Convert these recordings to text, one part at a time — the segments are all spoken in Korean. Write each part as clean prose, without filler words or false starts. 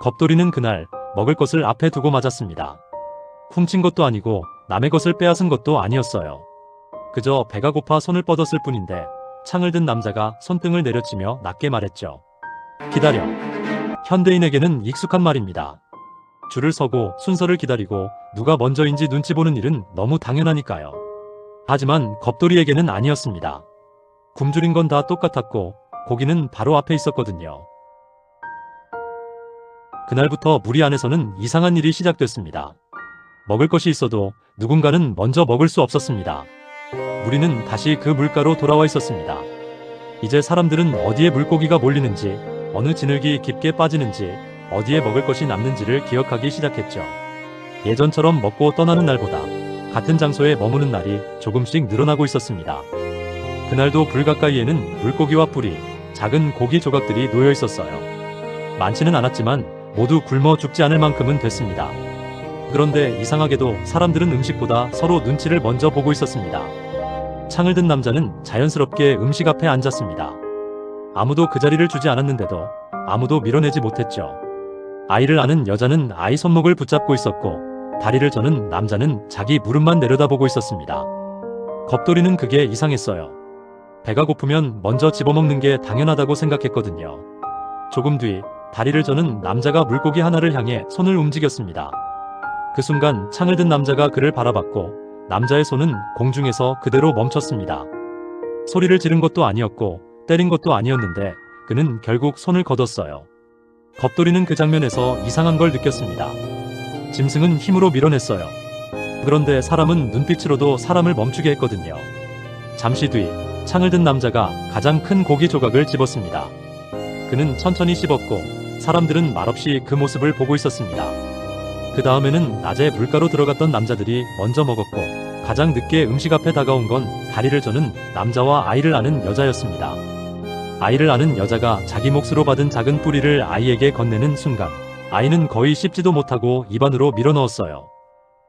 겁돌이는 그날 먹을 것을 앞에 두고 맞았습니다. 훔친 것도 아니고 남의 것을 빼앗은 것도 아니었어요. 그저 배가 고파 손을 뻗었을 뿐인데 창을 든 남자가 손등을 내려치며 낮게 말했죠. 기다려. 현대인에게는 익숙한 말입니다. 줄을 서고 순서를 기다리고 누가 먼저인지 눈치 보는 일은 너무 당연하니까요. 하지만 겁돌이에게는 아니었습니다. 굶주린 건 다 똑같았고 고기는 바로 앞에 있었거든요. 그날부터 무리 안에서는 이상한 일이 시작됐습니다. 먹을 것이 있어도 누군가는 먼저 먹을 수 없었습니다. 무리는 다시 그 물가로 돌아와 있었습니다. 이제 사람들은 어디에 물고기가 몰리는지, 어느 진흙이 깊게 빠지는지, 어디에 먹을 것이 남는지를 기억하기 시작했죠. 예전처럼 먹고 떠나는 날보다 같은 장소에 머무는 날이 조금씩 늘어나고 있었습니다. 그날도 불 가까이에는 물고기와 뿌리, 작은 고기 조각들이 놓여 있었어요. 많지는 않았지만 모두 굶어 죽지 않을 만큼은 됐습니다. 그런데 이상하게도 사람들은 음식보다 서로 눈치를 먼저 보고 있었습니다. 창을 든 남자는 자연스럽게 음식 앞에 앉았습니다. 아무도 그 자리를 주지 않았는데도 아무도 밀어내지 못했죠. 아이를 아는 여자는 아이 손목을 붙잡고 있었고 다리를 저는 남자는 자기 무릎만 내려다보고 있었습니다. 겁돌이는 그게 이상했어요. 배가 고프면 먼저 집어먹는 게 당연하다고 생각했거든요. 조금 뒤 다리를 저는 남자가 물고기 하나를 향해 손을 움직였습니다. 그 순간 창을 든 남자가 그를 바라봤고 남자의 손은 공중에서 그대로 멈췄습니다. 소리를 지른 것도 아니었고 때린 것도 아니었는데 그는 결국 손을 거뒀어요. 겁돌이는 그 장면에서 이상한 걸 느꼈습니다. 짐승은 힘으로 밀어냈어요. 그런데 사람은 눈빛으로도 사람을 멈추게 했거든요. 잠시 뒤 창을 든 남자가 가장 큰 고기 조각을 집었습니다. 그는 천천히 씹었고 사람들은 말없이 그 모습을 보고 있었습니다. 그 다음에는 낮에 물가로 들어갔던 남자들이 먼저 먹었고 가장 늦게 음식 앞에 다가온 건 다리를 저는 남자와 아이를 아는 여자였습니다. 아이를 아는 여자가 자기 몫으로 받은 작은 뿌리를 아이에게 건네는 순간 아이는 거의 씹지도 못하고 입안으로 밀어넣었어요.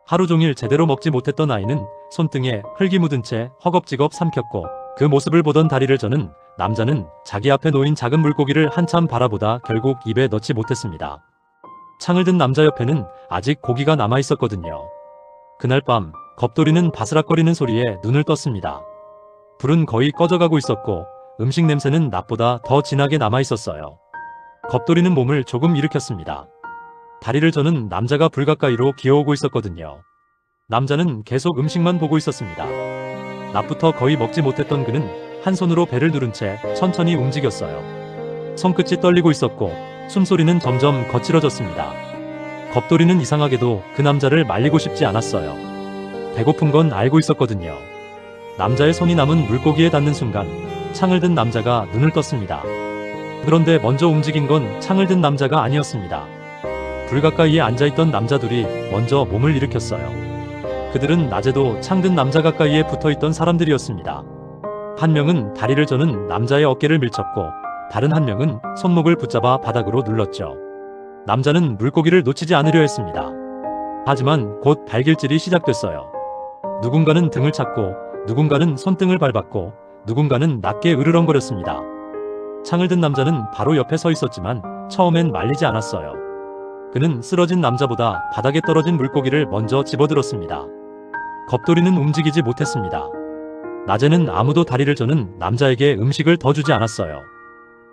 하루 종일 제대로 먹지 못했던 아이는 손등에 흙이 묻은 채 허겁지겁 삼켰고 그 모습을 보던 다리를 저는 남자는 자기 앞에 놓인 작은 물고기를 한참 바라보다 결국 입에 넣지 못했습니다. 창을 든 남자 옆에는 아직 고기가 남아 있었거든요. 그날 밤 겁돌이는 바스락거리는 소리에 눈을 떴습니다. 불은 거의 꺼져가고 있었고 음식 냄새는 낮보다 더 진하게 남아 있었어요. 겁돌이는 몸을 조금 일으켰습니다. 다리를 저는 남자가 불 가까이로 기어오고 있었거든요. 남자는 계속 음식만 보고 있었습니다. 낮부터 거의 먹지 못했던 그는 한 손으로 배를 누른 채 천천히 움직였어요. 손끝이 떨리고 있었고 숨소리는 점점 거칠어졌습니다. 겁돌이는 이상하게도 그 남자를 말리고 싶지 않았어요. 배고픈 건 알고 있었거든요. 남자의 손이 남은 물고기에 닿는 순간 창을 든 남자가 눈을 떴습니다. 그런데 먼저 움직인 건 창을 든 남자가 아니었습니다. 불 가까이에 앉아있던 남자 둘이 먼저 몸을 일으켰어요. 그들은 낮에도 창 든 남자 가까이에 붙어있던 사람들이었습니다. 한 명은 다리를 저는 남자의 어깨를 밀쳤고 다른 한 명은 손목을 붙잡아 바닥으로 눌렀죠. 남자는 물고기를 놓치지 않으려 했습니다. 하지만 곧 발길질이 시작됐어요. 누군가는 등을 찾고 누군가는 손등을 밟았고 누군가는 낮게 으르렁거렸습니다. 창을 든 남자는 바로 옆에 서 있었지만 처음엔 말리지 않았어요. 그는 쓰러진 남자보다 바닥에 떨어진 물고기를 먼저 집어들었습니다. 겁돌이는 움직이지 못했습니다. 낮에는 아무도 다리를 저는 남자에게 음식을 더 주지 않았어요.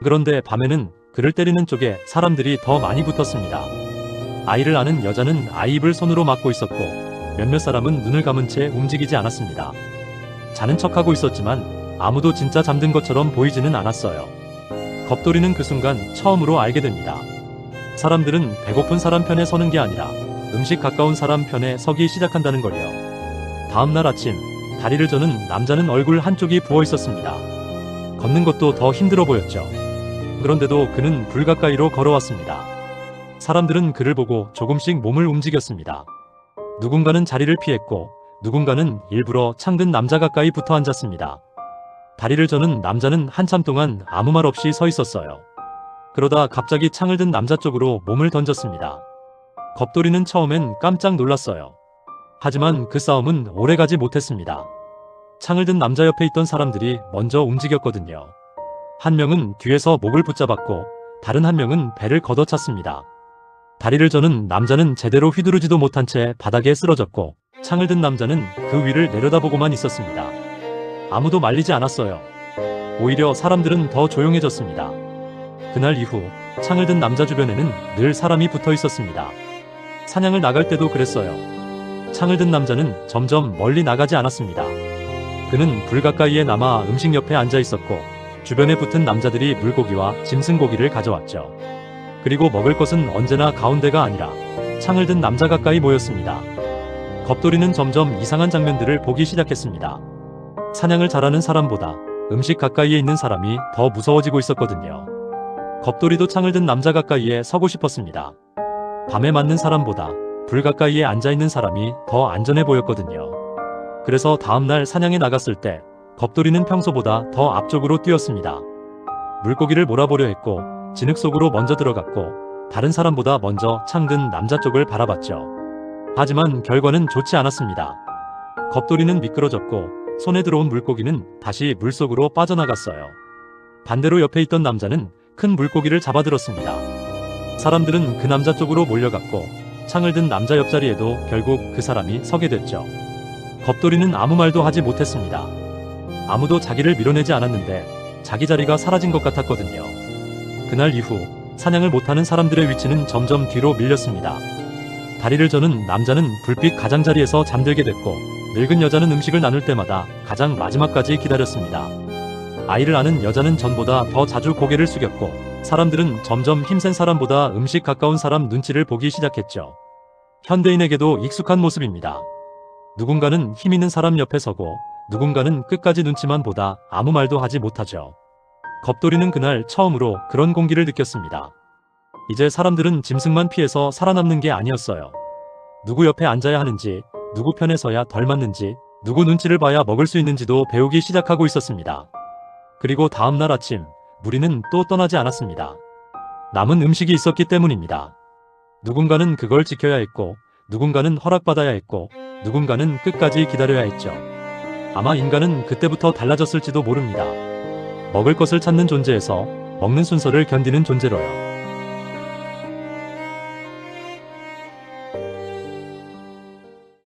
그런데 밤에는 그를 때리는 쪽에 사람들이 더 많이 붙었습니다. 아이를 아는 여자는 아이 입을 손으로 막고 있었고 몇몇 사람은 눈을 감은 채 움직이지 않았습니다. 자는 척하고 있었지만 아무도 진짜 잠든 것처럼 보이지는 않았어요. 겁돌이는 그 순간 처음으로 알게 됩니다. 사람들은 배고픈 사람 편에 서는 게 아니라 음식 가까운 사람 편에 서기 시작한다는 걸요. 다음날 아침 다리를 저는 남자는 얼굴 한쪽이 부어 있었습니다. 걷는 것도 더 힘들어 보였죠. 그런데도 그는 불 가까이로 걸어왔습니다. 사람들은 그를 보고 조금씩 몸을 움직였습니다. 누군가는 자리를 피했고 누군가는 일부러 창든 남자 가까이 붙어 앉았습니다. 다리를 저는 남자는 한참 동안 아무 말 없이 서 있었어요. 그러다 갑자기 창을 든 남자 쪽으로 몸을 던졌습니다. 겁돌이는 처음엔 깜짝 놀랐어요. 하지만 그 싸움은 오래가지 못했습니다. 창을 든 남자 옆에 있던 사람들이 먼저 움직였거든요. 한 명은 뒤에서 목을 붙잡았고 다른 한 명은 배를 걷어찼습니다. 다리를 저는 남자는 제대로 휘두르지도 못한 채 바닥에 쓰러졌고 창을 든 남자는 그 위를 내려다보고만 있었습니다. 아무도 말리지 않았어요. 오히려 사람들은 더 조용해졌습니다. 그날 이후 창을 든 남자 주변에는 늘 사람이 붙어 있었습니다. 사냥을 나갈 때도 그랬어요. 창을 든 남자는 점점 멀리 나가지 않았습니다. 그는 불 가까이에 남아 음식 옆에 앉아 있었고 주변에 붙은 남자들이 물고기와 짐승고기를 가져왔죠. 그리고 먹을 것은 언제나 가운데가 아니라 창을 든 남자 가까이 모였습니다. 겁돌이는 점점 이상한 장면들을 보기 시작했습니다. 사냥을 잘하는 사람보다 음식 가까이에 있는 사람이 더 무서워지고 있었거든요. 겁돌이도 창을 든 남자 가까이에 서고 싶었습니다. 밤에 맞는 사람보다 불 가까이에 앉아있는 사람이 더 안전해 보였거든요. 그래서 다음날 사냥에 나갔을 때 겁돌이는 평소보다 더 앞쪽으로 뛰었습니다. 물고기를 몰아보려 했고 진흙 속으로 먼저 들어갔고 다른 사람보다 먼저 창 든 남자 쪽을 바라봤죠. 하지만 결과는 좋지 않았습니다. 겁돌이는 미끄러졌고 손에 들어온 물고기는 다시 물속으로 빠져나갔어요. 반대로 옆에 있던 남자는 큰 물고기를 잡아들었습니다. 사람들은 그 남자 쪽으로 몰려갔고 창을 든 남자 옆자리에도 결국 그 사람이 서게 됐죠. 겁돌이는 아무 말도 하지 못했습니다. 아무도 자기를 밀어내지 않았는데 자기 자리가 사라진 것 같았거든요. 그날 이후 사냥을 못하는 사람들의 위치는 점점 뒤로 밀렸습니다. 다리를 저는 남자는 불빛 가장자리에서 잠들게 됐고 늙은 여자는 음식을 나눌 때마다 가장 마지막까지 기다렸습니다. 아이를 아는 여자는 전보다 더 자주 고개를 숙였고 사람들은 점점 힘센 사람보다 음식 가까운 사람 눈치를 보기 시작했죠. 현대인에게도 익숙한 모습입니다. 누군가는 힘 있는 사람 옆에 서고 누군가는 끝까지 눈치만 보다 아무 말도 하지 못하죠. 겁돌이는 그날 처음으로 그런 공기를 느꼈습니다. 이제 사람들은 짐승만 피해서 살아남는 게 아니었어요. 누구 옆에 앉아야 하는지, 누구 편에 서야 덜 맞는지, 누구 눈치를 봐야 먹을 수 있는지도 배우기 시작하고 있었습니다. 그리고 다음날 아침, 무리는 또 떠나지 않았습니다. 남은 음식이 있었기 때문입니다. 누군가는 그걸 지켜야 했고, 누군가는 허락받아야 했고, 누군가는 끝까지 기다려야 했죠. 아마 인간은 그때부터 달라졌을지도 모릅니다. 먹을 것을 찾는 존재에서 먹는 순서를 견디는 존재로요.